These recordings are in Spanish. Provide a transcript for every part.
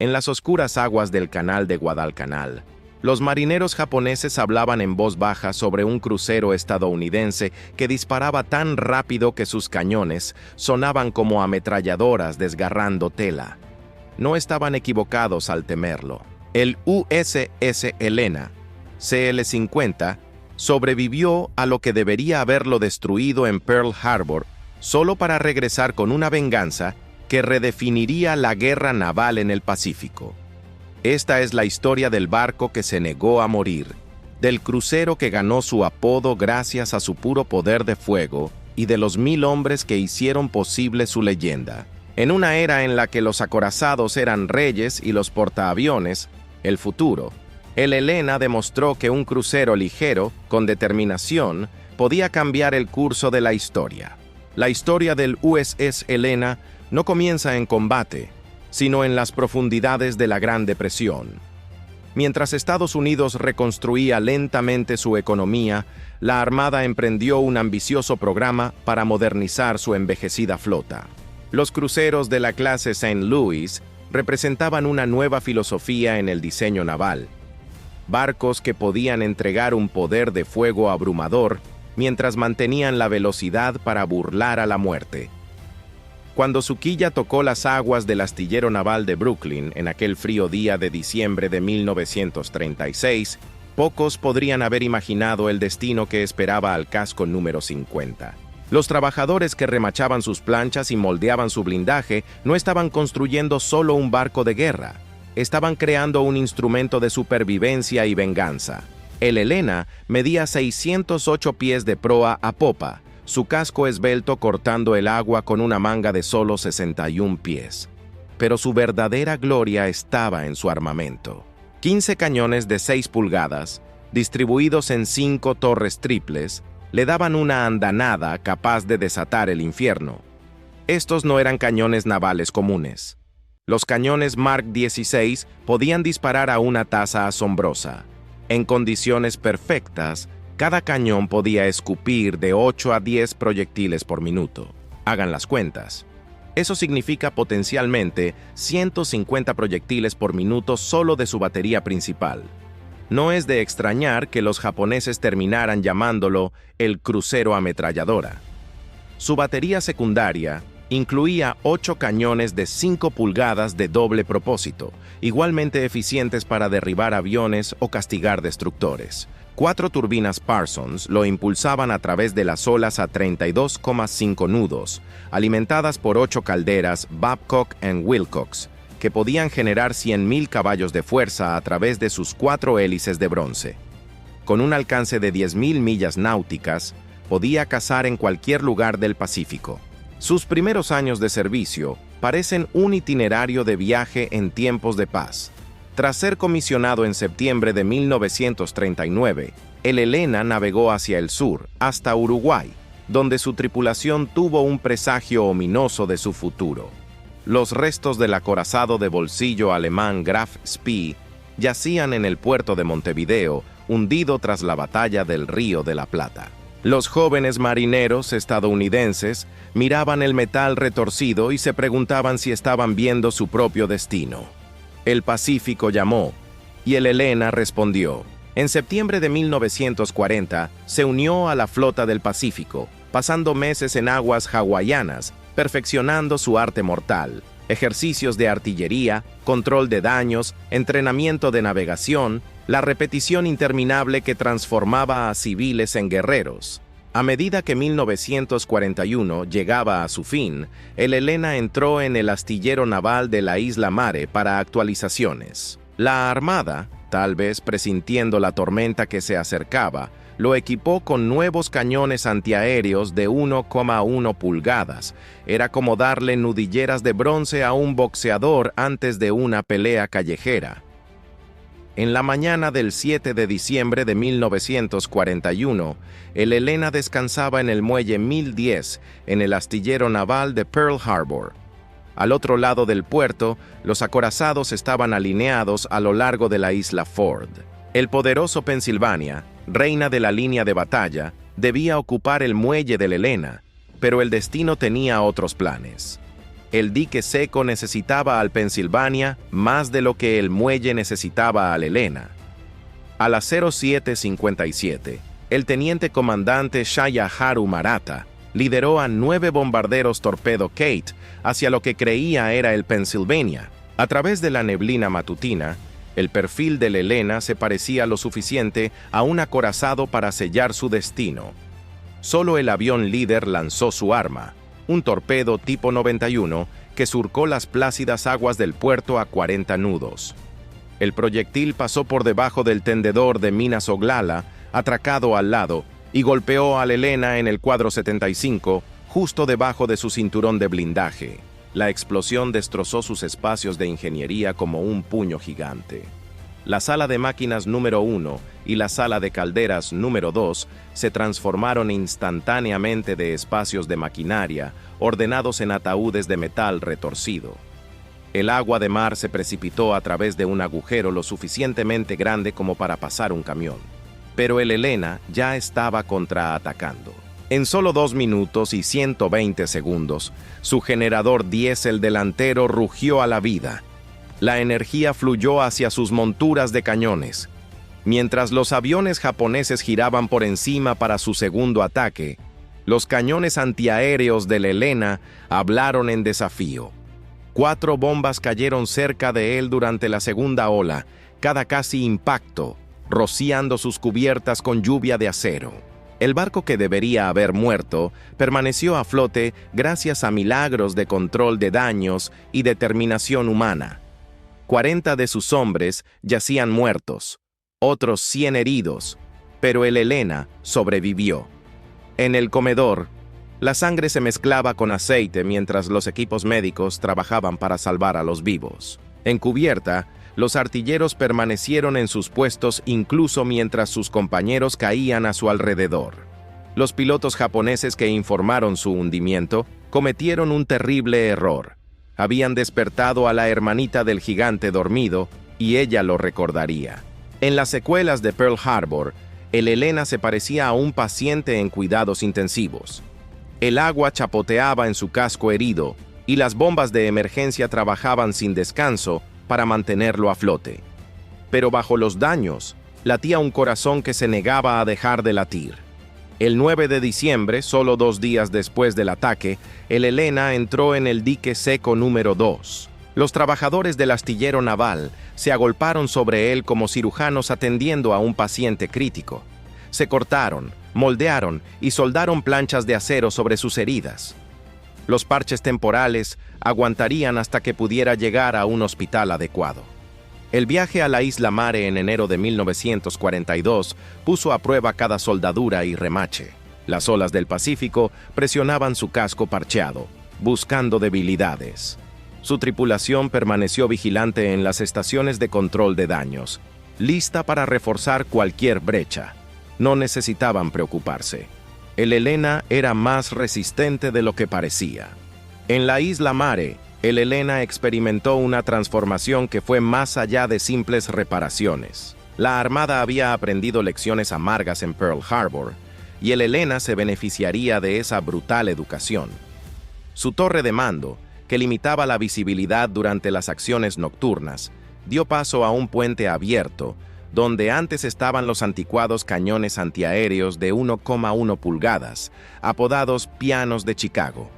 En las oscuras aguas del canal de Guadalcanal, los marineros japoneses hablaban en voz baja sobre un crucero estadounidense que disparaba tan rápido que sus cañones sonaban como ametralladoras desgarrando tela. No estaban equivocados al temerlo. El USS Helena, CL-50, sobrevivió a lo que debería haberlo destruido en Pearl Harbor, solo para regresar con una venganza que redefiniría la guerra naval en el Pacífico. Esta es la historia del barco que se negó a morir, del crucero que ganó su apodo gracias a su puro poder de fuego y de los 1000 hombres que hicieron posible su leyenda. En una era en la que los acorazados eran reyes y los portaaviones, el futuro, el Helena demostró que un crucero ligero, con determinación, podía cambiar el curso de la historia. La historia del USS Helena no comienza en combate, sino en las profundidades de la Gran Depresión. Mientras Estados Unidos reconstruía lentamente su economía, la Armada emprendió un ambicioso programa para modernizar su envejecida flota. Los cruceros de la clase St. Louis representaban una nueva filosofía en el diseño naval. Barcos que podían entregar un poder de fuego abrumador mientras mantenían la velocidad para burlar a la muerte. Cuando su quilla tocó las aguas del astillero naval de Brooklyn en aquel frío día de diciembre de 1936, pocos podrían haber imaginado el destino que esperaba al casco número 50. Los trabajadores que remachaban sus planchas y moldeaban su blindaje no estaban construyendo solo un barco de guerra, estaban creando un instrumento de supervivencia y venganza. El Helena medía 608 pies de proa a popa, su casco esbelto cortando el agua con una manga de solo 61 pies. Pero su verdadera gloria estaba en su armamento. 15 cañones de 6 pulgadas, distribuidos en 5 torres triples, le daban una andanada capaz de desatar el infierno. Estos no eran cañones navales comunes. Los cañones Mark 16 podían disparar a una tasa asombrosa. En condiciones perfectas, cada cañón podía escupir de 8 a 10 proyectiles por minuto. Hagan las cuentas. Eso significa potencialmente 150 proyectiles por minuto solo de su batería principal. No es de extrañar que los japoneses terminaran llamándolo el crucero ametralladora. Su batería secundaria incluía 8 cañones de 5 pulgadas de doble propósito, igualmente eficientes para derribar aviones o castigar destructores. 4 turbinas Parsons lo impulsaban a través de las olas a 32,5 nudos, alimentadas por 8 calderas Babcock & Wilcox, que podían generar 100.000 caballos de fuerza a través de sus 4 hélices de bronce. Con un alcance de 10.000 millas náuticas, podía cazar en cualquier lugar del Pacífico. Sus primeros años de servicio parecen un itinerario de viaje en tiempos de paz. Tras ser comisionado en septiembre de 1939, el Helena navegó hacia el sur, hasta Uruguay, donde su tripulación tuvo un presagio ominoso de su futuro. Los restos del acorazado de bolsillo alemán Graf Spee yacían en el puerto de Montevideo, hundido tras la batalla del Río de la Plata. Los jóvenes marineros estadounidenses miraban el metal retorcido y se preguntaban si estaban viendo su propio destino. El Pacífico llamó, y el Helena respondió. En septiembre de 1940 se unió a la flota del Pacífico, pasando meses en aguas hawaianas, perfeccionando su arte mortal, ejercicios de artillería, control de daños, entrenamiento de navegación, la repetición interminable que transformaba a civiles en guerreros. A medida que 1941 llegaba a su fin, el Helena entró en el astillero naval de la Isla Mare para actualizaciones. La Armada, tal vez presintiendo la tormenta que se acercaba, lo equipó con nuevos cañones antiaéreos de 1,1 pulgadas. Era como darle nudilleras de bronce a un boxeador antes de una pelea callejera. En la mañana del 7 de diciembre de 1941, el Helena descansaba en el muelle 1010 en el astillero naval de Pearl Harbor. Al otro lado del puerto, los acorazados estaban alineados a lo largo de la isla Ford. El poderoso Pennsylvania, reina de la línea de batalla, debía ocupar el muelle del Helena, pero el destino tenía otros planes. El dique seco necesitaba al Pennsylvania más de lo que el muelle necesitaba al Helena. A las 07:57, el teniente comandante Shayaharu Maratha lideró a 9 bombarderos torpedo Kate hacia lo que creía era el Pennsylvania. A través de la neblina matutina, el perfil del Helena se parecía lo suficiente a un acorazado para sellar su destino. Solo el avión líder lanzó su arma, un torpedo tipo 91 que surcó las plácidas aguas del puerto a 40 nudos. El proyectil pasó por debajo del tendedor de Minas Oglala, atracado al lado, y golpeó al Helena en el cuadro 75, justo debajo de su cinturón de blindaje. La explosión destrozó sus espacios de ingeniería como un puño gigante. La sala de máquinas número 1 y la sala de calderas número 2 se transformaron instantáneamente de espacios de maquinaria, ordenados en ataúdes de metal retorcido. El agua de mar se precipitó a través de un agujero lo suficientemente grande como para pasar un camión. Pero el Helena ya estaba contraatacando. En solo 2 minutos y 120 segundos, su generador diésel delantero rugió a la vida. La energía fluyó hacia sus monturas de cañones. Mientras los aviones japoneses giraban por encima para su segundo ataque, los cañones antiaéreos del Helena hablaron en desafío. 4 bombas cayeron cerca de él durante la segunda ola, cada casi impacto, rociando sus cubiertas con lluvia de acero. El barco que debería haber muerto permaneció a flote gracias a milagros de control de daños y determinación humana. 40 de sus hombres yacían muertos, otros 100 heridos, pero el Helena sobrevivió. En el comedor, la sangre se mezclaba con aceite mientras los equipos médicos trabajaban para salvar a los vivos. En cubierta, los artilleros permanecieron en sus puestos incluso mientras sus compañeros caían a su alrededor. Los pilotos japoneses que informaron su hundimiento cometieron un terrible error. Habían despertado a la hermanita del gigante dormido y ella lo recordaría. En las secuelas de Pearl Harbor, el Helena se parecía a un paciente en cuidados intensivos. El agua chapoteaba en su casco herido y las bombas de emergencia trabajaban sin descanso para mantenerlo a flote. Pero bajo los daños, latía un corazón que se negaba a dejar de latir. El 9 de diciembre, solo 2 días después del ataque, el Helena entró en el dique seco número 2. Los trabajadores del astillero naval se agolparon sobre él como cirujanos atendiendo a un paciente crítico. Se cortaron, moldearon y soldaron planchas de acero sobre sus heridas. Los parches temporales aguantarían hasta que pudiera llegar a un hospital adecuado. El viaje a la Isla Mare en enero de 1942 puso a prueba cada soldadura y remache. Las olas del Pacífico presionaban su casco parcheado, buscando debilidades. Su tripulación permaneció vigilante en las estaciones de control de daños, lista para reforzar cualquier brecha. No necesitaban preocuparse. El Helena era más resistente de lo que parecía. En la Isla Mare, el Helena experimentó una transformación que fue más allá de simples reparaciones. La Armada había aprendido lecciones amargas en Pearl Harbor, y el Helena se beneficiaría de esa brutal educación. Su torre de mando, que limitaba la visibilidad durante las acciones nocturnas, dio paso a un puente abierto, donde antes estaban los anticuados cañones antiaéreos de 1,1 pulgadas, apodados pianos de Chicago.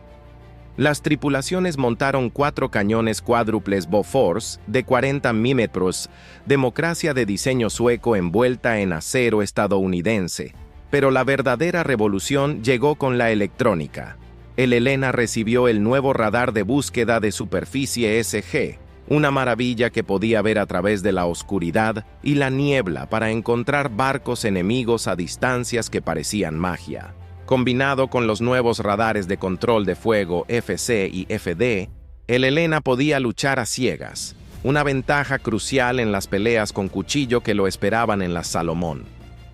Las tripulaciones montaron 4 cañones cuádruples Bofors de 40 milímetros, democracia de diseño sueco envuelta en acero estadounidense. Pero la verdadera revolución llegó con la electrónica. El Helena recibió el nuevo radar de búsqueda de superficie SG, una maravilla que podía ver a través de la oscuridad y la niebla para encontrar barcos enemigos a distancias que parecían magia. Combinado con los nuevos radares de control de fuego FC y FD, el Helena podía luchar a ciegas, una ventaja crucial en las peleas con cuchillo que lo esperaban en la Salomón.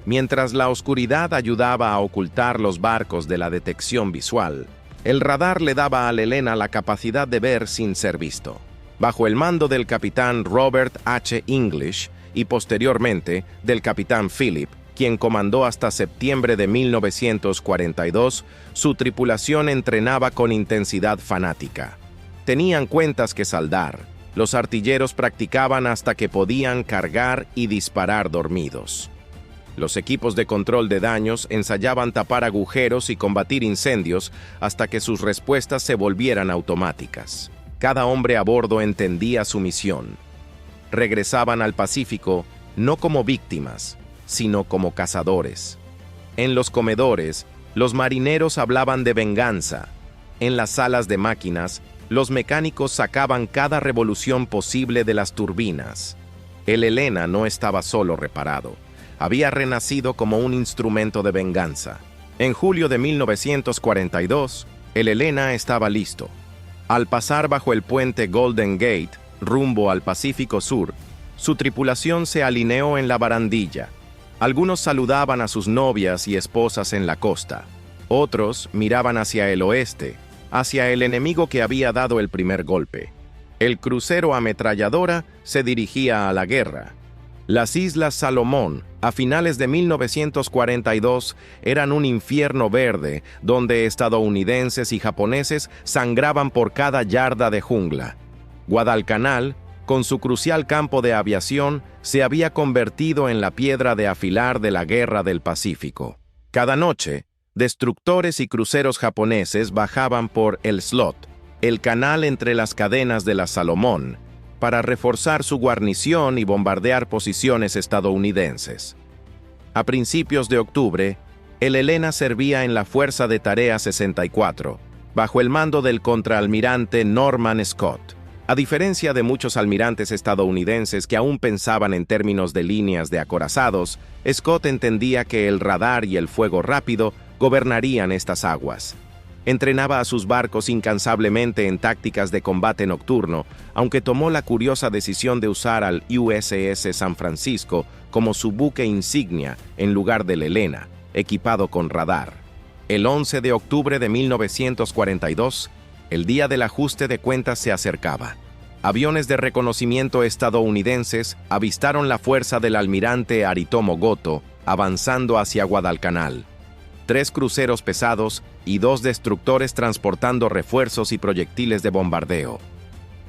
Mientras la oscuridad ayudaba a ocultar los barcos de la detección visual, el radar le daba al Helena la capacidad de ver sin ser visto. Bajo el mando del capitán Robert H. English y posteriormente del capitán Philip, quien comandó hasta septiembre de 1942, su tripulación entrenaba con intensidad fanática. Tenían cuentas que saldar. Los artilleros practicaban hasta que podían cargar y disparar dormidos. Los equipos de control de daños ensayaban tapar agujeros y combatir incendios hasta que sus respuestas se volvieran automáticas. Cada hombre a bordo entendía su misión. Regresaban al Pacífico no como víctimas, sino como cazadores. En los comedores, los marineros hablaban de venganza. En las salas de máquinas, los mecánicos sacaban cada revolución posible de las turbinas. El Helena no estaba solo reparado. Había renacido como un instrumento de venganza. En julio de 1942, el Helena estaba listo. Al pasar bajo el puente Golden Gate, rumbo al Pacífico Sur, su tripulación se alineó en la barandilla. Algunos saludaban a sus novias y esposas en la costa. Otros miraban hacia el oeste, hacia el enemigo que había dado el primer golpe. El crucero ametralladora se dirigía a la guerra. Las Islas Salomón, a finales de 1942, eran un infierno verde donde estadounidenses y japoneses sangraban por cada yarda de jungla. Guadalcanal, con su crucial campo de aviación, se había convertido en la piedra de afilar de la Guerra del Pacífico. Cada noche, destructores y cruceros japoneses bajaban por el Slot, el canal entre las cadenas de la Salomón, para reforzar su guarnición y bombardear posiciones estadounidenses. A principios de octubre, el Helena servía en la Fuerza de Tarea 64, bajo el mando del contraalmirante Norman Scott. A diferencia de muchos almirantes estadounidenses que aún pensaban en términos de líneas de acorazados, Scott entendía que el radar y el fuego rápido gobernarían estas aguas. Entrenaba a sus barcos incansablemente en tácticas de combate nocturno, aunque tomó la curiosa decisión de usar al USS San Francisco como su buque insignia en lugar del Helena, equipado con radar. El 11 de octubre de 1942, el día del ajuste de cuentas se acercaba. Aviones de reconocimiento estadounidenses avistaron la fuerza del almirante Aritomo Goto avanzando hacia Guadalcanal. 3 cruceros pesados y 2 destructores transportando refuerzos y proyectiles de bombardeo.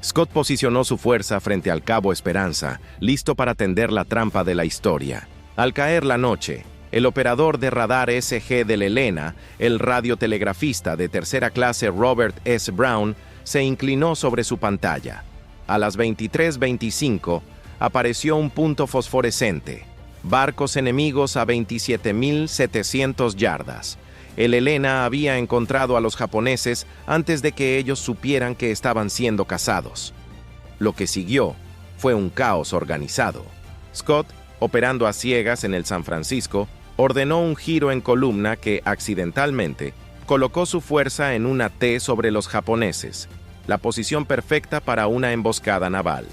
Scott posicionó su fuerza frente al Cabo Esperanza, listo para tender la trampa de la historia. Al caer la noche, el operador de radar SG del Helena, el radiotelegrafista de tercera clase Robert S. Brown, se inclinó sobre su pantalla. A las 23:25 apareció un punto fosforescente. Barcos enemigos a 27.700 yardas. El Helena había encontrado a los japoneses antes de que ellos supieran que estaban siendo cazados. Lo que siguió fue un caos organizado. Scott, operando a ciegas en el San Francisco, ordenó un giro en columna que, accidentalmente, colocó su fuerza en una T sobre los japoneses, la posición perfecta para una emboscada naval.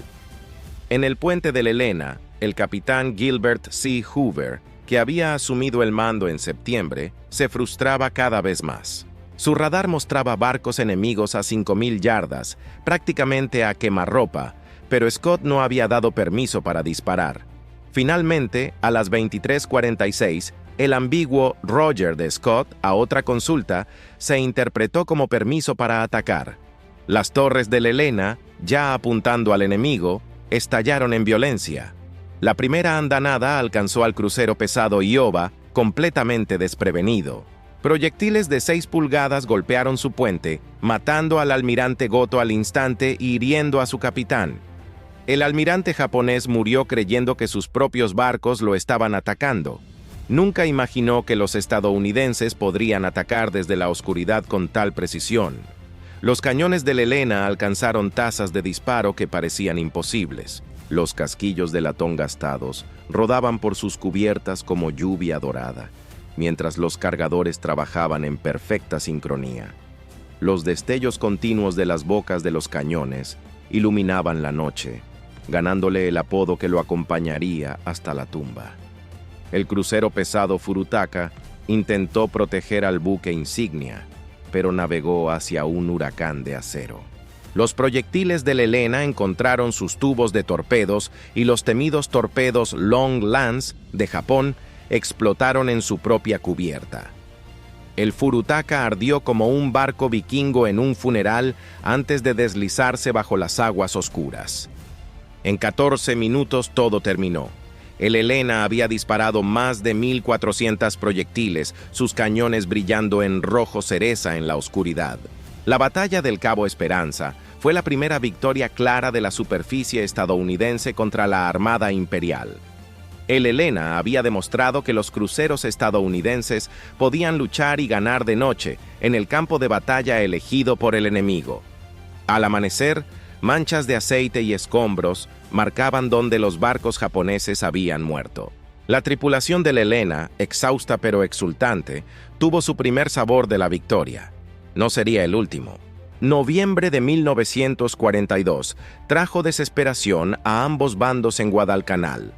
En el puente del Helena, el capitán Gilbert C. Hoover, que había asumido el mando en septiembre, se frustraba cada vez más. Su radar mostraba barcos enemigos a 5.000 yardas, prácticamente a quemarropa, pero Scott no había dado permiso para disparar. Finalmente, a las 23:46, el ambiguo Roger de Scott, a otra consulta, se interpretó como permiso para atacar. Las torres del Helena, ya apuntando al enemigo, estallaron en violencia. La primera andanada alcanzó al crucero pesado Iowa, completamente desprevenido. Proyectiles de 6 pulgadas golpearon su puente, matando al almirante Goto al instante y hiriendo a su capitán. El almirante japonés murió creyendo que sus propios barcos lo estaban atacando. Nunca imaginó que los estadounidenses podrían atacar desde la oscuridad con tal precisión. Los cañones del Helena alcanzaron tasas de disparo que parecían imposibles. Los casquillos de latón gastados rodaban por sus cubiertas como lluvia dorada, mientras los cargadores trabajaban en perfecta sincronía. Los destellos continuos de las bocas de los cañones iluminaban la noche, ganándole el apodo que lo acompañaría hasta la tumba. El crucero pesado Furutaka intentó proteger al buque insignia, pero navegó hacia un huracán de acero. Los proyectiles del Helena encontraron sus tubos de torpedos y los temidos torpedos Long Lance de Japón explotaron en su propia cubierta. El Furutaka ardió como un barco vikingo en un funeral antes de deslizarse bajo las aguas oscuras. En 14 minutos todo terminó. El Helena había disparado más de 1.400 proyectiles, sus cañones brillando en rojo cereza en la oscuridad. La batalla del Cabo Esperanza fue la primera victoria clara de la superficie estadounidense contra la Armada Imperial. El Helena había demostrado que los cruceros estadounidenses podían luchar y ganar de noche en el campo de batalla elegido por el enemigo. Al amanecer, manchas de aceite y escombros marcaban donde los barcos japoneses habían muerto. La tripulación del Helena, exhausta pero exultante, tuvo su primer sabor de la victoria. No sería el último. Noviembre de 1942 trajo desesperación a ambos bandos en Guadalcanal.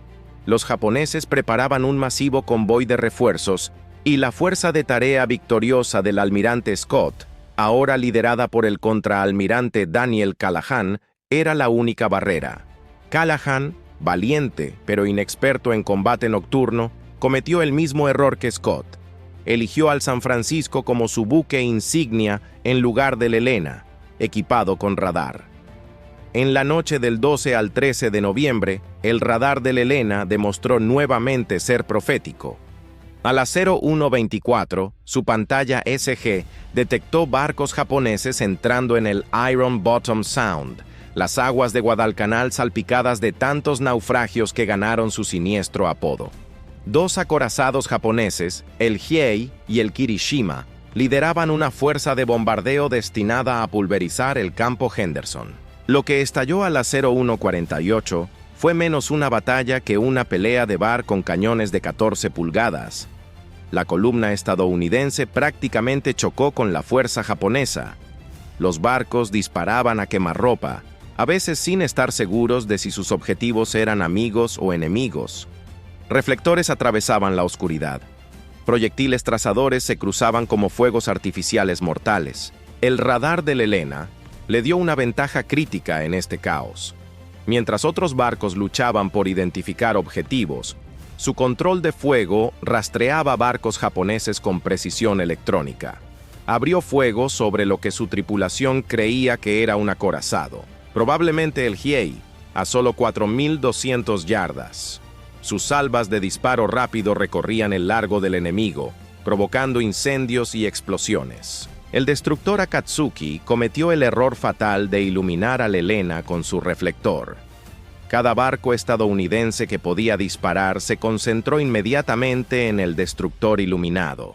Los japoneses preparaban un masivo convoy de refuerzos y la fuerza de tarea victoriosa del almirante Scott, ahora liderada por el contraalmirante Daniel Callahan, era la única barrera. Callahan, valiente pero inexperto en combate nocturno, cometió el mismo error que Scott. Eligió al San Francisco como su buque insignia en lugar del Helena, equipado con radar. En la noche del 12 al 13 de noviembre, el radar del Helena demostró nuevamente ser profético. A las 01:24, su pantalla SG detectó barcos japoneses entrando en el Iron Bottom Sound, las aguas de Guadalcanal salpicadas de tantos naufragios que ganaron su siniestro apodo. Dos acorazados japoneses, el Hiei y el Kirishima, lideraban una fuerza de bombardeo destinada a pulverizar el campo Henderson. Lo que estalló a las 01:48 fue menos una batalla que una pelea de bar con cañones de 14 pulgadas. La columna estadounidense prácticamente chocó con la fuerza japonesa. Los barcos disparaban a quemarropa, a veces sin estar seguros de si sus objetivos eran amigos o enemigos. Reflectores atravesaban la oscuridad. Proyectiles trazadores se cruzaban como fuegos artificiales mortales. El radar del Helena le dio una ventaja crítica en este caos. Mientras otros barcos luchaban por identificar objetivos, su control de fuego rastreaba barcos japoneses con precisión electrónica. Abrió fuego sobre lo que su tripulación creía que era un acorazado, probablemente el Hiei, a solo 4.200 yardas. Sus salvas de disparo rápido recorrían el largo del enemigo, provocando incendios y explosiones. El destructor Akatsuki cometió el error fatal de iluminar al Helena con su reflector. Cada barco estadounidense que podía disparar se concentró inmediatamente en el destructor iluminado.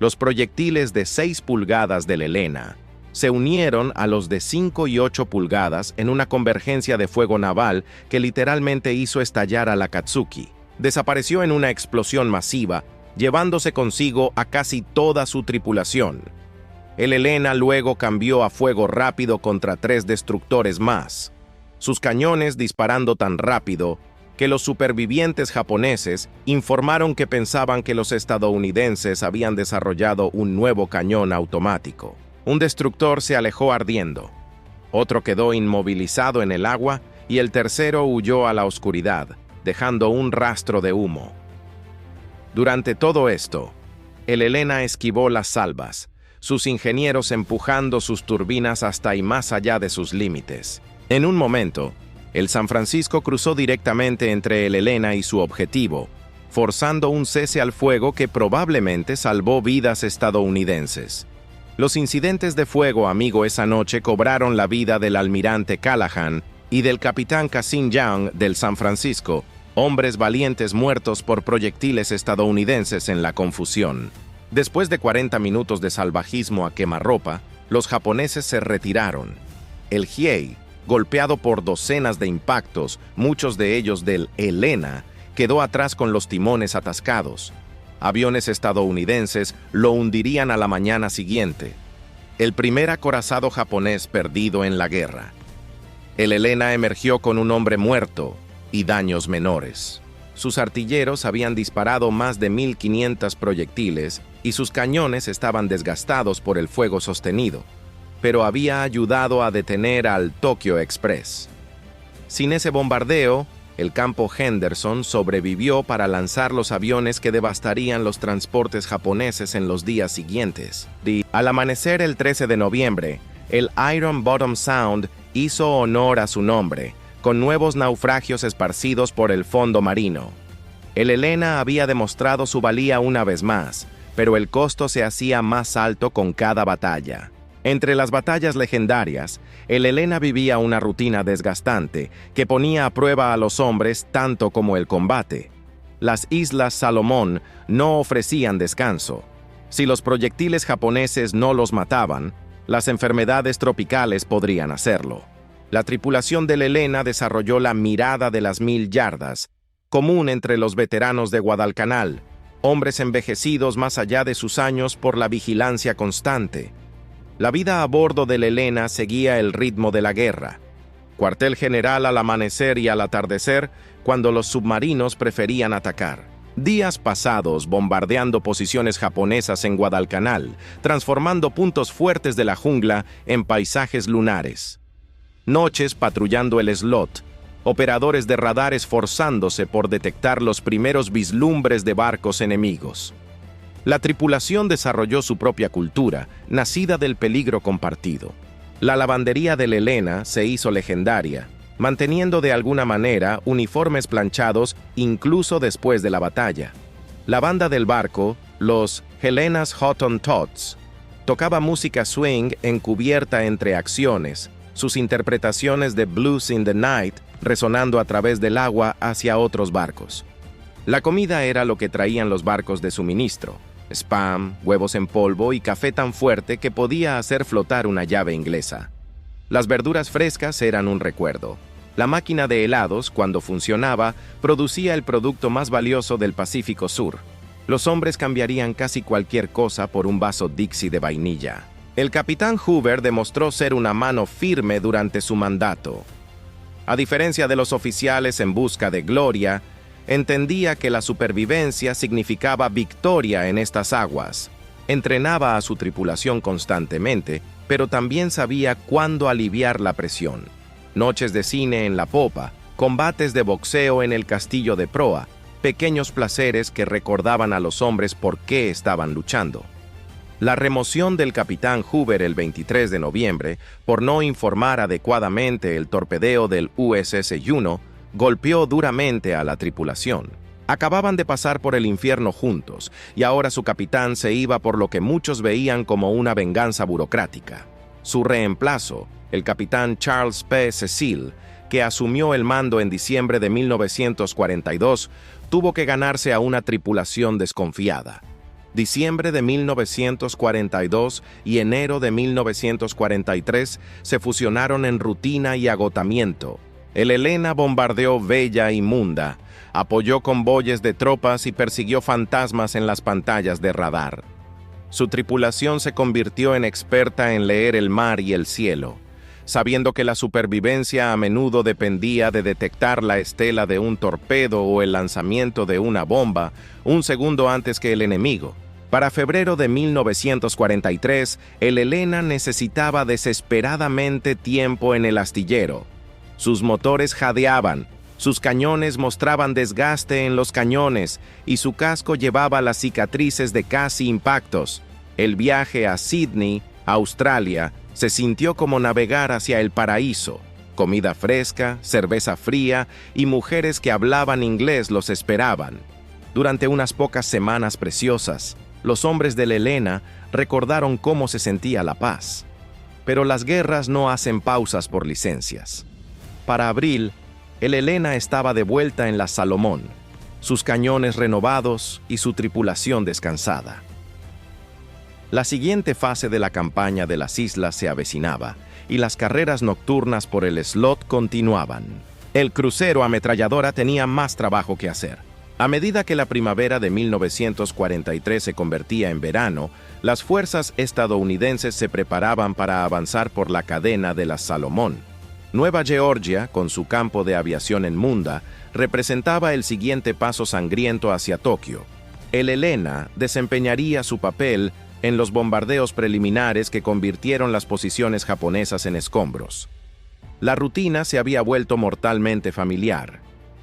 Los proyectiles de 6 pulgadas del Helena se unieron a los de 5 y 8 pulgadas en una convergencia de fuego naval que literalmente hizo estallar al Akatsuki. Desapareció en una explosión masiva, llevándose consigo a casi toda su tripulación. El Helena luego cambió a fuego rápido contra 3 destructores más, sus cañones disparando tan rápido que los supervivientes japoneses informaron que pensaban que los estadounidenses habían desarrollado un nuevo cañón automático. Un destructor se alejó ardiendo, otro quedó inmovilizado en el agua y el tercero huyó a la oscuridad, dejando un rastro de humo. Durante todo esto, el Helena esquivó las salvas, sus ingenieros empujando sus turbinas hasta y más allá de sus límites. En un momento, el San Francisco cruzó directamente entre el Helena y su objetivo, forzando un cese al fuego que probablemente salvó vidas estadounidenses. Los incidentes de fuego amigo esa noche cobraron la vida del almirante Callahan y del capitán Cassin Young del San Francisco, hombres valientes muertos por proyectiles estadounidenses en la confusión. Después de 40 minutos de salvajismo a quemarropa, los japoneses se retiraron. El Hiei, golpeado por docenas de impactos, muchos de ellos del Helena, quedó atrás con los timones atascados. Aviones estadounidenses lo hundirían a la mañana siguiente. El primer acorazado japonés perdido en la guerra. El Helena emergió con un hombre muerto y daños menores. Sus artilleros habían disparado más de 1.500 proyectiles y sus cañones estaban desgastados por el fuego sostenido, pero había ayudado a detener al Tokyo Express. Sin ese bombardeo, el campo Henderson sobrevivió para lanzar los aviones que devastarían los transportes japoneses en los días siguientes. Al amanecer el 13 de noviembre, el Iron Bottom Sound hizo honor a su nombre, con nuevos naufragios esparcidos por el fondo marino. El Helena había demostrado su valía una vez más, pero el costo se hacía más alto con cada batalla. Entre las batallas legendarias, el Helena vivía una rutina desgastante que ponía a prueba a los hombres tanto como el combate. Las Islas Salomón no ofrecían descanso. Si los proyectiles japoneses no los mataban, las enfermedades tropicales podrían hacerlo. La tripulación del Helena desarrolló la mirada de las 1000 yardas, común entre los veteranos de Guadalcanal, hombres envejecidos más allá de sus años por la vigilancia constante. La vida a bordo del Helena seguía el ritmo de la guerra. Cuartel general al amanecer y al atardecer, cuando los submarinos preferían atacar. Días pasados bombardeando posiciones japonesas en Guadalcanal, transformando puntos fuertes de la jungla en paisajes lunares. Noches patrullando el slot, operadores de radar esforzándose por detectar los primeros vislumbres de barcos enemigos. La tripulación desarrolló su propia cultura, nacida del peligro compartido. La lavandería del Helena se hizo legendaria, manteniendo de alguna manera uniformes planchados incluso después de la batalla. La banda del barco, los Helena's Hottentots, tocaba música swing encubierta entre acciones, sus interpretaciones de Blues in the Night resonando a través del agua hacia otros barcos. La comida era lo que traían los barcos de suministro: spam, huevos en polvo y café tan fuerte que podía hacer flotar una llave inglesa. Las verduras frescas eran un recuerdo. La máquina de helados, cuando funcionaba, producía el producto más valioso del Pacífico Sur. Los hombres cambiarían casi cualquier cosa por un vaso Dixie de vainilla. El capitán Hoover demostró ser una mano firme durante su mandato. A diferencia de los oficiales en busca de gloria, entendía que la supervivencia significaba victoria en estas aguas. Entrenaba a su tripulación constantemente, pero también sabía cuándo aliviar la presión. Noches de cine en la popa, combates de boxeo en el castillo de proa, pequeños placeres que recordaban a los hombres por qué estaban luchando. La remoción del capitán Hoover el 23 de noviembre, por no informar adecuadamente el torpedeo del USS Juno, golpeó duramente a la tripulación. Acababan de pasar por el infierno juntos, y ahora su capitán se iba por lo que muchos veían como una venganza burocrática. Su reemplazo, el capitán Charles P. Cecil, que asumió el mando en diciembre de 1942, tuvo que ganarse a una tripulación desconfiada. Diciembre de 1942 y enero de 1943 se fusionaron en rutina y agotamiento. El Helena bombardeó Bella y Munda, apoyó convoyes de tropas y persiguió fantasmas en las pantallas de radar. Su tripulación se convirtió en experta en leer el mar y el cielo, sabiendo que la supervivencia a menudo dependía de detectar la estela de un torpedo o el lanzamiento de una bomba un segundo antes que el enemigo. Para febrero de 1943, el Helena necesitaba desesperadamente tiempo en el astillero. Sus motores jadeaban, sus cañones mostraban desgaste en los cañones y su casco llevaba las cicatrices de casi impactos. El viaje a Sydney, Australia, se sintió como navegar hacia el paraíso. Comida fresca, cerveza fría y mujeres que hablaban inglés los esperaban. Durante unas pocas semanas preciosas, los hombres del Helena recordaron cómo se sentía la paz. Pero las guerras no hacen pausas por licencias. Para abril, el Helena estaba de vuelta en la Salomón, sus cañones renovados y su tripulación descansada. La siguiente fase de la campaña de las islas se avecinaba, y las carreras nocturnas por el slot continuaban. El crucero ametralladora tenía más trabajo que hacer. A medida que la primavera de 1943 se convertía en verano, las fuerzas estadounidenses se preparaban para avanzar por la cadena de la Salomón. Nueva Georgia, con su campo de aviación en Munda, representaba el siguiente paso sangriento hacia Tokio. El Helena desempeñaría su papel en los bombardeos preliminares que convirtieron las posiciones japonesas en escombros. La rutina se había vuelto mortalmente familiar.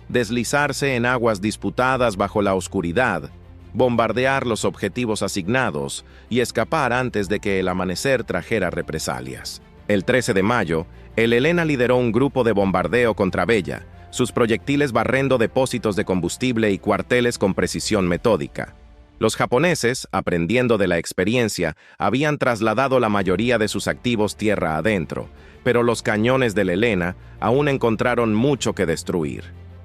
deslizarse en aguas disputadas bajo la oscuridad, bombardear los objetivos asignados y escapar antes de que el amanecer trajera represalias. El 13 de mayo, el Helena lideró un grupo de bombardeo contra Bella, sus proyectiles barrendo depósitos de combustible y cuarteles con precisión metódica. Los japoneses, aprendiendo de la experiencia, habían trasladado la mayoría de sus activos tierra adentro, pero los cañones del Helena aún encontraron mucho que destruir.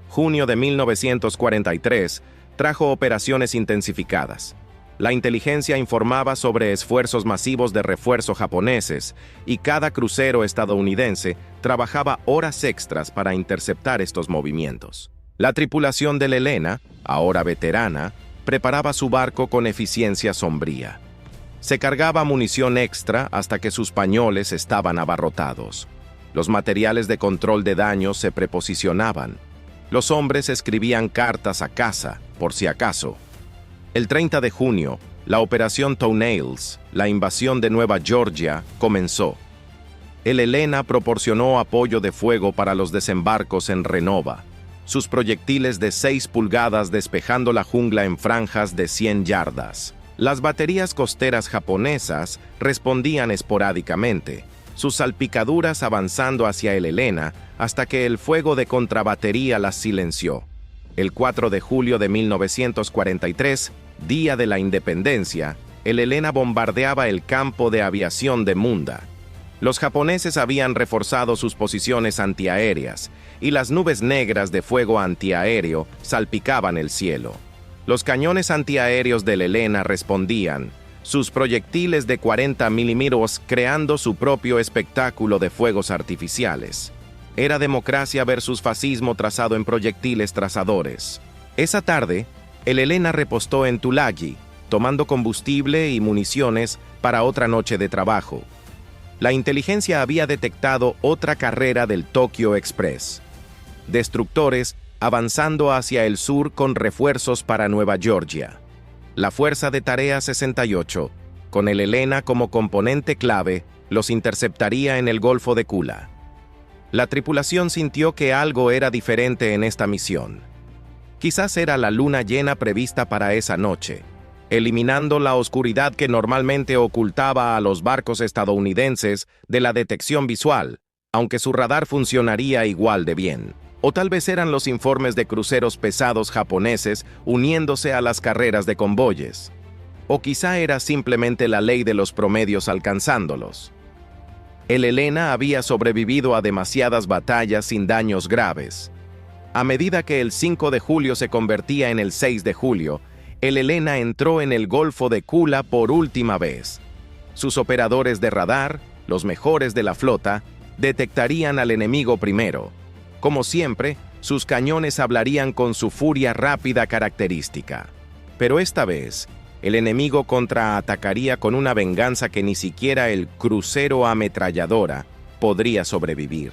Junio de 1943 trajo operaciones intensificadas. La inteligencia informaba sobre esfuerzos masivos de refuerzo japoneses y cada crucero estadounidense trabajaba horas extras para interceptar estos movimientos. La tripulación del Helena, ahora veterana, preparaba su barco con eficiencia sombría. Se cargaba munición extra hasta que sus pañoles estaban abarrotados. Los materiales de control de daños se preposicionaban. Los hombres escribían cartas a casa, por si acaso. El 30 de junio, la operación Toenails, la invasión de Nueva Georgia, comenzó. El Helena proporcionó apoyo de fuego para los desembarcos en Renova, sus proyectiles de 6 pulgadas despejando la jungla en franjas de 100 yardas. Las baterías costeras japonesas respondían esporádicamente, sus salpicaduras avanzando hacia el Helena hasta que el fuego de contrabatería las silenció. El 4 de julio de 1943, día de la independencia, el Helena bombardeaba el campo de aviación de Munda. Los japoneses habían reforzado sus posiciones antiaéreas y las nubes negras de fuego antiaéreo salpicaban el cielo. Los cañones antiaéreos del Helena respondían, sus proyectiles de 40 milímetros creando su propio espectáculo de fuegos artificiales. Era democracia versus fascismo trazado en proyectiles trazadores. Esa tarde, el Helena repostó en Tulagi, tomando combustible y municiones para otra noche de trabajo. La inteligencia había detectado otra carrera del Tokyo Express. Destructores avanzando hacia el sur con refuerzos para Nueva Georgia. La Fuerza de Tarea 68, con el Helena como componente clave, los interceptaría en el Golfo de Kula. La tripulación sintió que algo era diferente en esta misión. Quizás era la luna llena prevista para esa noche, eliminando la oscuridad que normalmente ocultaba a los barcos estadounidenses de la detección visual, aunque su radar funcionaría igual de bien. O tal vez eran los informes de cruceros pesados japoneses uniéndose a las carreras de convoyes. O quizá era simplemente la ley de los promedios alcanzándolos. El Helena había sobrevivido a demasiadas batallas sin daños graves. A medida que el 5 de julio se convertía en el 6 de julio, el Helena entró en el Golfo de Kula por última vez. Sus operadores de radar, los mejores de la flota, detectarían al enemigo primero. Como siempre, sus cañones hablarían con su furia rápida característica. Pero esta vez, el enemigo contraatacaría con una venganza que ni siquiera el crucero ametralladora podría sobrevivir.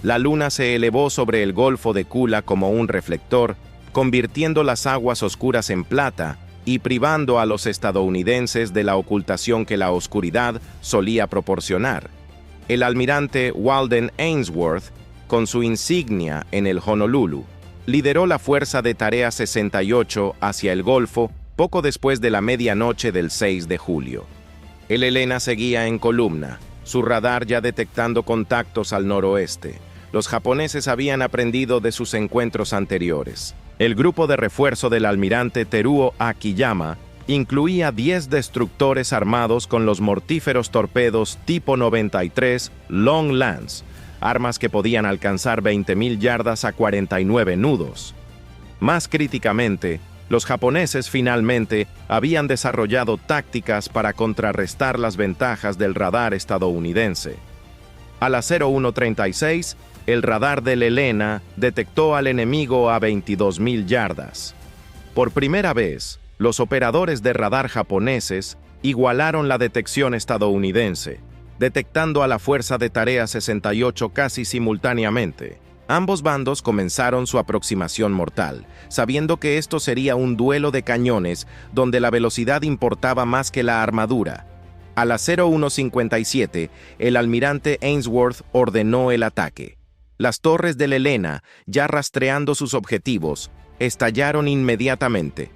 La luna se elevó sobre el Golfo de Kula como un reflector, convirtiendo las aguas oscuras en plata y privando a los estadounidenses de la ocultación que la oscuridad solía proporcionar. El almirante Walden Ainsworth, con su insignia en el Honolulu, lideró la Fuerza de Tarea 68 hacia el Golfo poco después de la medianoche del 6 de julio. El Helena seguía en columna, su radar ya detectando contactos al noroeste. Los japoneses habían aprendido de sus encuentros anteriores. El grupo de refuerzo del almirante Teruo Akiyama incluía 10 destructores armados con los mortíferos torpedos tipo 93 Long Lance, armas que podían alcanzar 20.000 yardas a 49 nudos. Más críticamente, los japoneses finalmente habían desarrollado tácticas para contrarrestar las ventajas del radar estadounidense. A las 01:36, el radar del Helena detectó al enemigo a 22.000 yardas. Por primera vez, los operadores de radar japoneses igualaron la detección estadounidense, detectando a la Fuerza de Tarea 68 casi simultáneamente. Ambos bandos comenzaron su aproximación mortal, sabiendo que esto sería un duelo de cañones donde la velocidad importaba más que la armadura. A las 01:57, el almirante Ainsworth ordenó el ataque. Las torres del Helena, ya rastreando sus objetivos, estallaron inmediatamente.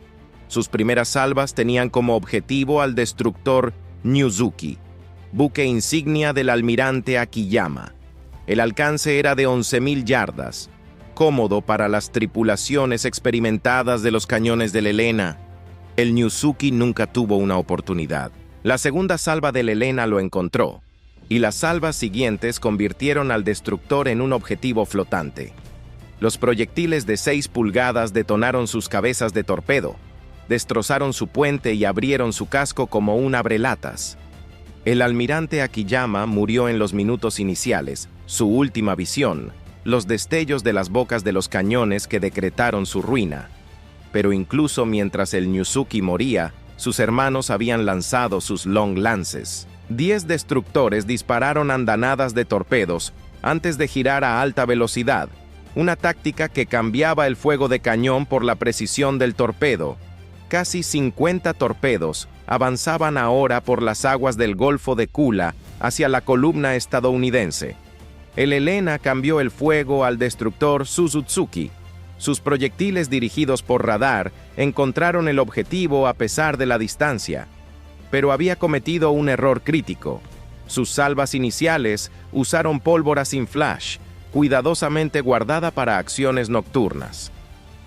Sus primeras salvas tenían como objetivo al destructor Nyuzuki, buque insignia del almirante Akiyama. El alcance era de 11.000 yardas, cómodo para las tripulaciones experimentadas de los cañones del Helena. El Nyuzuki nunca tuvo una oportunidad. La segunda salva del Helena lo encontró, y las salvas siguientes convirtieron al destructor en un objetivo flotante. Los proyectiles de 6 pulgadas detonaron sus cabezas de torpedo, destrozaron su puente y abrieron su casco como un abrelatas. El almirante Akiyama murió en los minutos iniciales, su última visión, los destellos de las bocas de los cañones que decretaron su ruina. Pero incluso mientras el Nyuzuki moría, sus hermanos habían lanzado sus long lances. 10 destructores dispararon andanadas de torpedos antes de girar a alta velocidad, una táctica que cambiaba el fuego de cañón por la precisión del torpedo. Casi 50 torpedos avanzaban ahora por las aguas del Golfo de Kula hacia la columna estadounidense. El Helena cambió el fuego al destructor Suzutsuki. Sus proyectiles dirigidos por radar encontraron el objetivo a pesar de la distancia, pero había cometido un error crítico. Sus salvas iniciales usaron pólvora sin flash, cuidadosamente guardada para acciones nocturnas.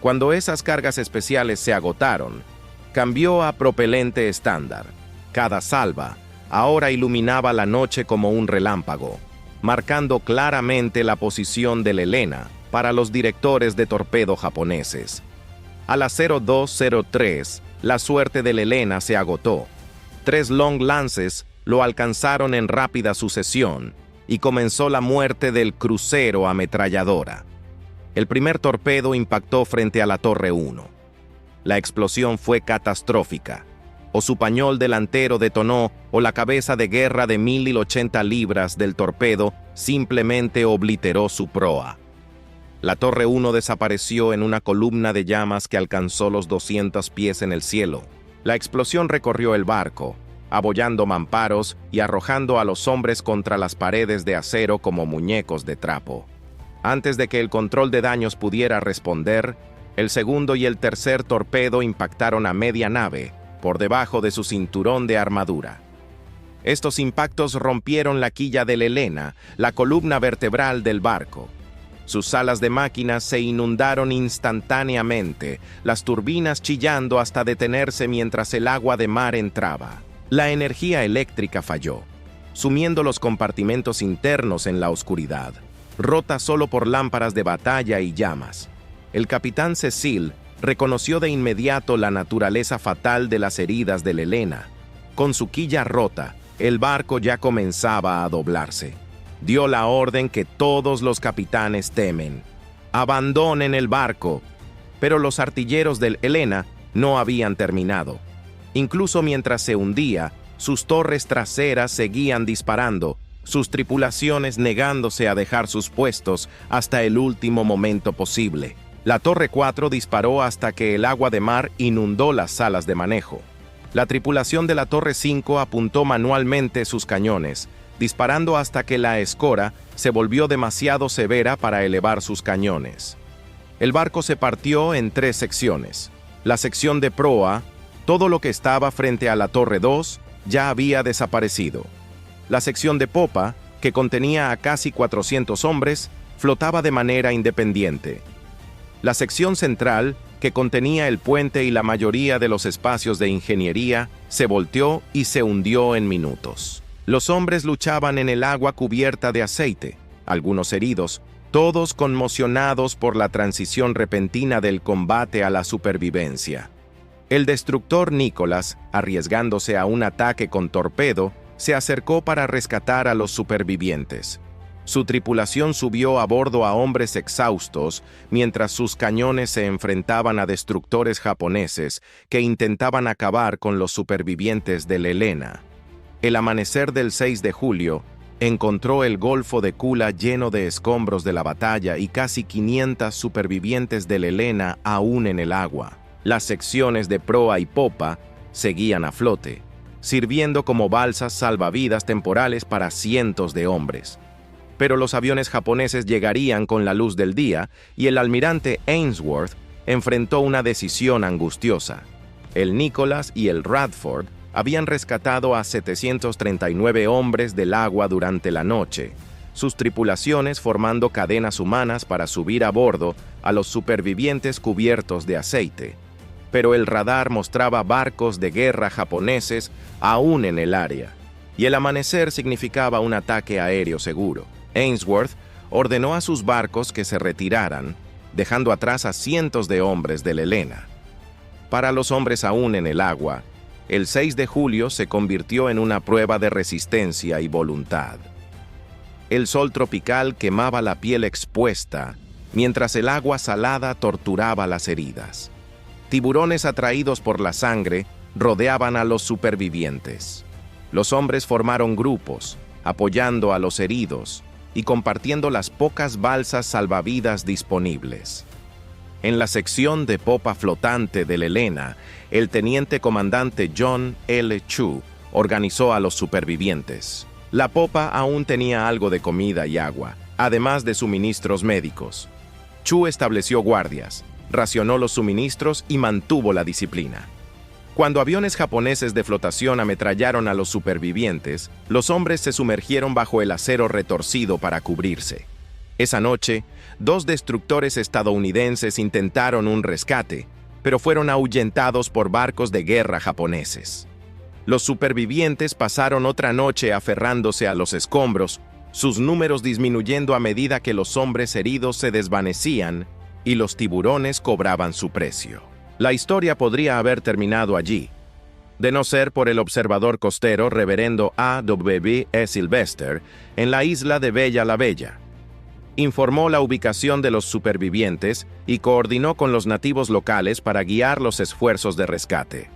Cuando esas cargas especiales se agotaron, cambió a propelente estándar. Cada salva ahora iluminaba la noche como un relámpago, marcando claramente la posición del Helena para los directores de torpedo japoneses. A las 02:03, la suerte del Helena se agotó. 3 long lances lo alcanzaron en rápida sucesión y comenzó la muerte del crucero ametralladora. El primer torpedo impactó frente a la Torre 1. La explosión fue catastrófica. O su pañol delantero detonó, o la cabeza de guerra de 1.080 libras del torpedo simplemente obliteró su proa. La Torre 1 desapareció en una columna de llamas que alcanzó los 200 pies en el cielo. La explosión recorrió el barco, abollando mamparos y arrojando a los hombres contra las paredes de acero como muñecos de trapo. Antes de que el control de daños pudiera responder, el segundo y el tercer torpedo impactaron a media nave, por debajo de su cinturón de armadura. Estos impactos rompieron la quilla del Helena, la columna vertebral del barco. Sus salas de máquinas se inundaron instantáneamente, las turbinas chillando hasta detenerse mientras el agua de mar entraba. La energía eléctrica falló, sumiendo los compartimentos internos en la oscuridad, rota solo por lámparas de batalla y llamas. El capitán Cecil reconoció de inmediato la naturaleza fatal de las heridas del Helena. Con su quilla rota, el barco ya comenzaba a doblarse. Dio la orden que todos los capitanes temen: abandonen el barco. Pero los artilleros del Helena no habían terminado. Incluso mientras se hundía, sus torres traseras seguían disparando, sus tripulaciones negándose a dejar sus puestos hasta el último momento posible. La Torre 4 disparó hasta que el agua de mar inundó las salas de manejo. La tripulación de la Torre 5 apuntó manualmente sus cañones, disparando hasta que la escora se volvió demasiado severa para elevar sus cañones. El barco se partió en 3 secciones. La sección de proa, todo lo que estaba frente a la Torre 2, ya había desaparecido. La sección de popa, que contenía a casi 400 hombres, flotaba de manera independiente. La sección central, que contenía el puente y la mayoría de los espacios de ingeniería, se volteó y se hundió en minutos. Los hombres luchaban en el agua cubierta de aceite, algunos heridos, todos conmocionados por la transición repentina del combate a la supervivencia. El destructor Nicholas, arriesgándose a un ataque con torpedo, se acercó para rescatar a los supervivientes. Su tripulación subió a bordo a hombres exhaustos, mientras sus cañones se enfrentaban a destructores japoneses que intentaban acabar con los supervivientes del Helena. El amanecer del 6 de julio encontró el Golfo de Kula lleno de escombros de la batalla y casi 500 supervivientes del Helena aún en el agua. Las secciones de proa y popa seguían a flote, sirviendo como balsas salvavidas temporales para cientos de hombres. pero los aviones japoneses llegarían con la luz del día y el almirante Ainsworth enfrentó una decisión angustiosa. El Nicholas y el Radford habían rescatado a 739 hombres del agua durante la noche, sus tripulaciones formando cadenas humanas para subir a bordo a los supervivientes cubiertos de aceite. Pero el radar mostraba barcos de guerra japoneses aún en el área, y el amanecer significaba un ataque aéreo seguro. Ainsworth ordenó a sus barcos que se retiraran, dejando atrás a cientos de hombres del Helena. Para los hombres aún en el agua, el 6 de julio se convirtió en una prueba de resistencia y voluntad. El sol tropical quemaba la piel expuesta, mientras el agua salada torturaba las heridas. Tiburones atraídos por la sangre rodeaban a los supervivientes. Los hombres formaron grupos, apoyando a los heridos y compartiendo las pocas balsas salvavidas disponibles. En la sección de popa flotante del Helena, el teniente comandante John L. Chu organizó a los supervivientes. La popa aún tenía algo de comida y agua, además de suministros médicos. Chu estableció guardias, racionó los suministros y mantuvo la disciplina. Cuando aviones japoneses de flotación ametrallaron a los supervivientes, los hombres se sumergieron bajo el acero retorcido para cubrirse. Esa noche, 2 destructores estadounidenses intentaron un rescate, pero fueron ahuyentados por barcos de guerra japoneses. Los supervivientes pasaron otra noche aferrándose a los escombros, sus números disminuyendo a medida que los hombres heridos se desvanecían y los tiburones cobraban su precio. La historia podría haber terminado allí, de no ser por el observador costero reverendo A.W.B. Sylvester en la isla de Bella la Bella. Informó la ubicación de los supervivientes y coordinó con los nativos locales para guiar los esfuerzos de rescate.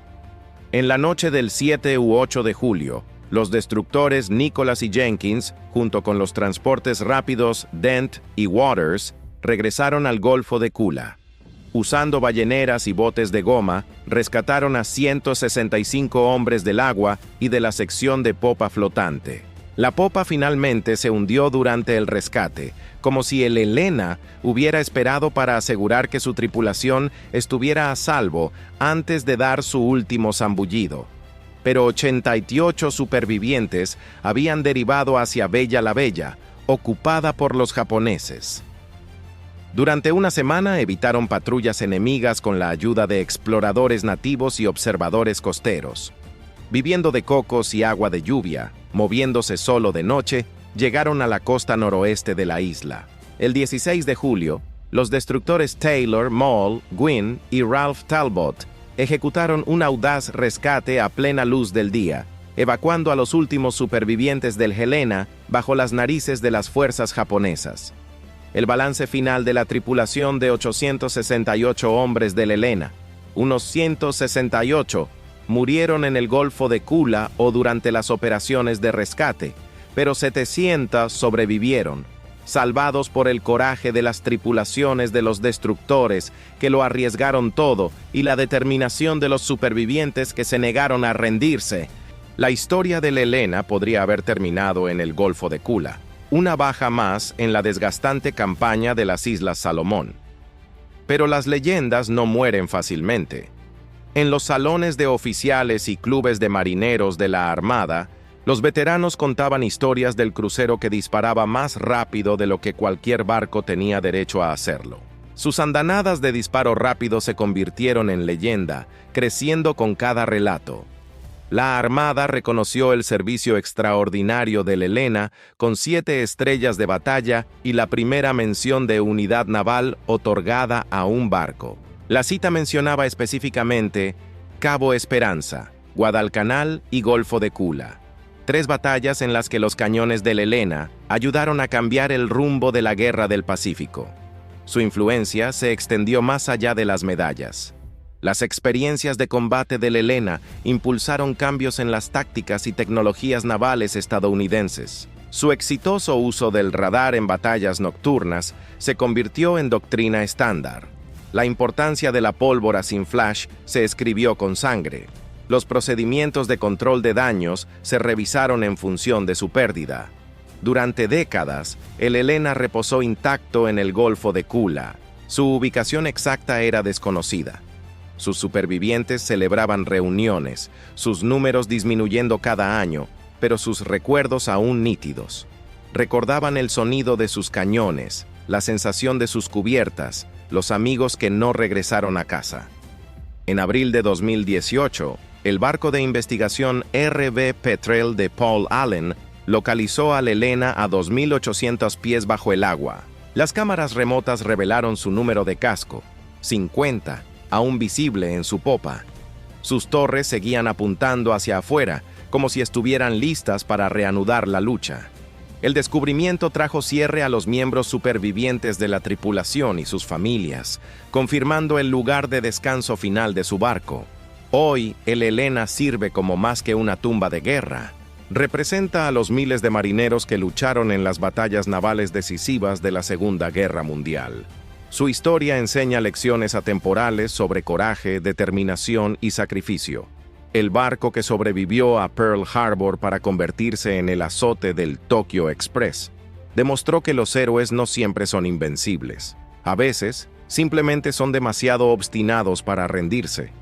En la noche del 7 u 8 de julio, los destructores Nicholas y Jenkins, junto con los transportes rápidos Dent y Waters, regresaron al Golfo de Kula. Usando balleneras y botes de goma, rescataron a 165 hombres del agua y de la sección de popa flotante. La popa finalmente se hundió durante el rescate, como si el Helena hubiera esperado para asegurar que su tripulación estuviera a salvo antes de dar su último zambullido. Pero 88 supervivientes habían derivado hacia Bella la Bella, ocupada por los japoneses. Durante una semana evitaron patrullas enemigas con la ayuda de exploradores nativos y observadores costeros. Viviendo de cocos y agua de lluvia, moviéndose solo de noche, llegaron a la costa noroeste de la isla. El 16 de julio, los destructores Taylor, Maul, Gwyn y Ralph Talbot ejecutaron un audaz rescate a plena luz del día, evacuando a los últimos supervivientes del Helena bajo las narices de las fuerzas japonesas. El balance final de la tripulación de 868 hombres del Helena, unos 168, murieron en el Golfo de Kula o durante las operaciones de rescate, pero 700 sobrevivieron, salvados por el coraje de las tripulaciones de los destructores que lo arriesgaron todo y la determinación de los supervivientes que se negaron a rendirse. La historia del Helena podría haber terminado en el Golfo de Kula, una baja más en la desgastante campaña de las Islas Salomón. Pero las leyendas no mueren fácilmente. En los salones de oficiales y clubes de marineros de la Armada, los veteranos contaban historias del crucero que disparaba más rápido de lo que cualquier barco tenía derecho a hacerlo. Sus andanadas de disparo rápido se convirtieron en leyenda, creciendo con cada relato. La Armada reconoció el servicio extraordinario del Helena con 7 estrellas de batalla y la primera mención de unidad naval otorgada a un barco. La cita mencionaba específicamente Cabo Esperanza, Guadalcanal y Golfo de Kula. 3 batallas en las que los cañones del Helena ayudaron a cambiar el rumbo de la Guerra del Pacífico. Su influencia se extendió más allá de las medallas. Las experiencias de combate del Helena impulsaron cambios en las tácticas y tecnologías navales estadounidenses. Su exitoso uso del radar en batallas nocturnas se convirtió en doctrina estándar. La importancia de la pólvora sin flash se escribió con sangre. Los procedimientos de control de daños se revisaron en función de su pérdida. Durante décadas, el Helena reposó intacto en el Golfo de Kula. Su ubicación exacta era desconocida. Sus supervivientes celebraban reuniones, sus números disminuyendo cada año, pero sus recuerdos aún nítidos. Recordaban el sonido de sus cañones, la sensación de sus cubiertas, los amigos que no regresaron a casa. En abril de 2018, el barco de investigación RV Petrel de Paul Allen localizó al Helena a 2.800 pies bajo el agua. Las cámaras remotas revelaron su número de casco, 50, aún visible en su popa. Sus torres seguían apuntando hacia afuera, como si estuvieran listas para reanudar la lucha. El descubrimiento trajo cierre a los miembros supervivientes de la tripulación y sus familias, confirmando el lugar de descanso final de su barco. Hoy, el Helena sirve como más que una tumba de guerra. Representa a los miles de marineros que lucharon en las batallas navales decisivas de la Segunda Guerra Mundial. Su historia enseña lecciones atemporales sobre coraje, determinación y sacrificio. El barco que sobrevivió a Pearl Harbor para convertirse en el azote del Tokyo Express demostró que los héroes no siempre son invencibles. A veces, simplemente son demasiado obstinados para rendirse.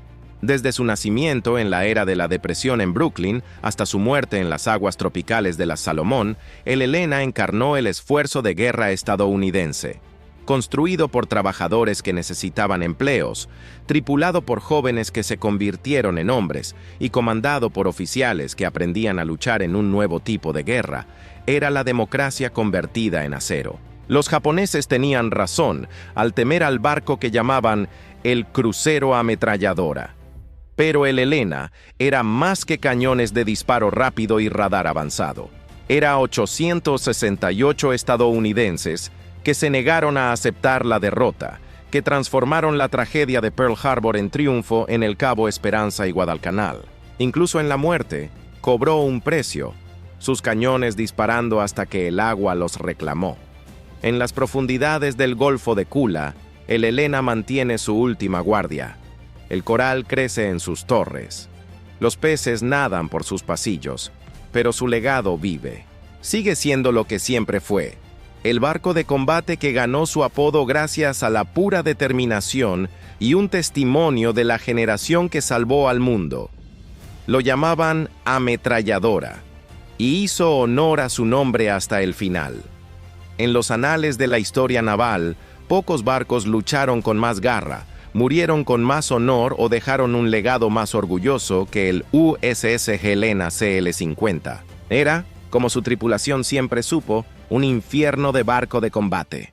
Desde su nacimiento en la era de la depresión en Brooklyn hasta su muerte en las aguas tropicales de las Salomón, el Helena encarnó el esfuerzo de guerra estadounidense. Construido por trabajadores que necesitaban empleos, tripulado por jóvenes que se convirtieron en hombres y comandado por oficiales que aprendían a luchar en un nuevo tipo de guerra, era la democracia convertida en acero. Los japoneses tenían razón al temer al barco que llamaban el crucero ametralladora. Pero el Helena era más que cañones de disparo rápido y radar avanzado. Era 868 estadounidenses que se negaron a aceptar la derrota, que transformaron la tragedia de Pearl Harbor en triunfo en el Cabo Esperanza y Guadalcanal. Incluso en la muerte, cobró un precio, sus cañones disparando hasta que el agua los reclamó. En las profundidades del Golfo de Kula, el Helena mantiene su última guardia. El coral crece en sus torres. Los peces nadan por sus pasillos, pero su legado vive. Sigue siendo lo que siempre fue, el barco de combate que ganó su apodo gracias a la pura determinación y un testimonio de la generación que salvó al mundo. Lo llamaban ametralladora, y hizo honor a su nombre hasta el final. En los anales de la historia naval, pocos barcos lucharon con más garra, murieron con más honor o dejaron un legado más orgulloso que el USS Helena CL-50. Era, como su tripulación siempre supo, un infierno de barco de combate.